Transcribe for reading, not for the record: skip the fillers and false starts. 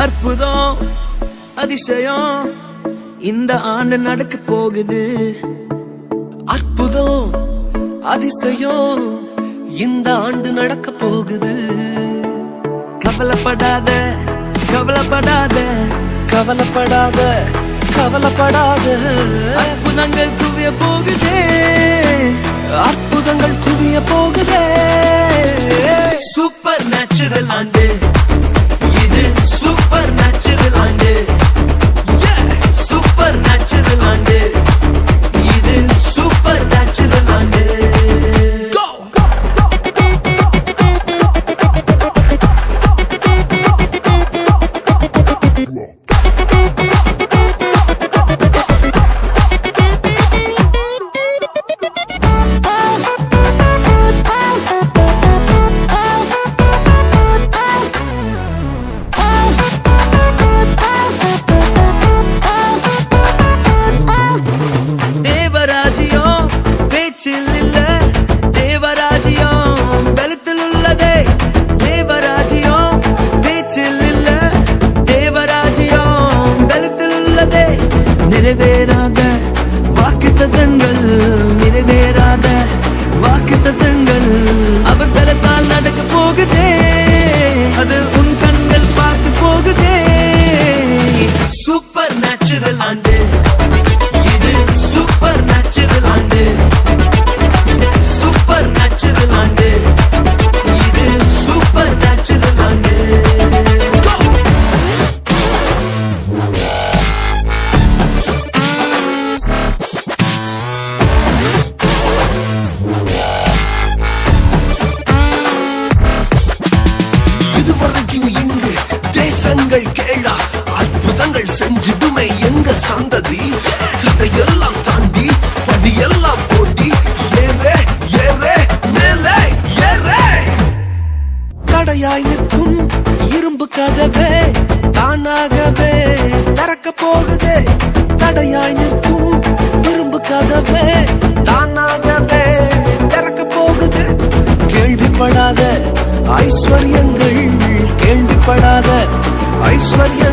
அற்புதம் அதிசயம் இந்த ஆண்டு நடக்க போகுது. அற்புதம் அதிசயம் இந்த ஆண்டு நடக்க போகுது. கவலைப்படாத கவலைப்படாத கவலைப்படாத கவலைப்படாத. அற்புதங்கள் குவிய போகுதே, அற்புதங்கள் குவிய போகுதே. சூப்பர் நேச்சுரல் ஆண்டு இது, சூப்பர் நேச்சுரல் ஆண்டு, சூப்பர் நேச்சுரல் ஆண்டு இது, சூப்பர் நேச்சுரல் ஆண்டு. நிறைவேறாத வாக்குத்தத்தங்கள், நிறைவேறாத வாக்குத்தத்தங்கள் அவர் பலத்தால் நடக்க போகுதே, அது உன் கண்கள் பார்க்க போகுதே. சூப்பர் நேச்சுரல் ஆண்டு இது, சூப்பர் நேச்சுரல் ஆண்டு, சூப்பர் நேச்சுரல் ஆண்டு இது, சூப்பர் நேச்சுரல் ஆண்டு. இதுவரைக்கும் இங்கு தேசங்கள் கேளா, அற்புதங்கள் செஞ்சிடுமே எங்க சந்ததி. தடையெல்லாம் தாண்டி படியெல்லாம் ஓடி ஏறே ஏறே மேலே ஏறே. தடையாய் நிற்கும் இரும்பு கதவே தானாகவே திறக்க போகுதே. தடையாய் நிற்கும் இரும்பு கதவே தானாகவே திறக்க போகுது. கேள்விப்படாத ஐஸ்வர்யங்கள், கேள்விப்படாத ஐஸ்வர்யம்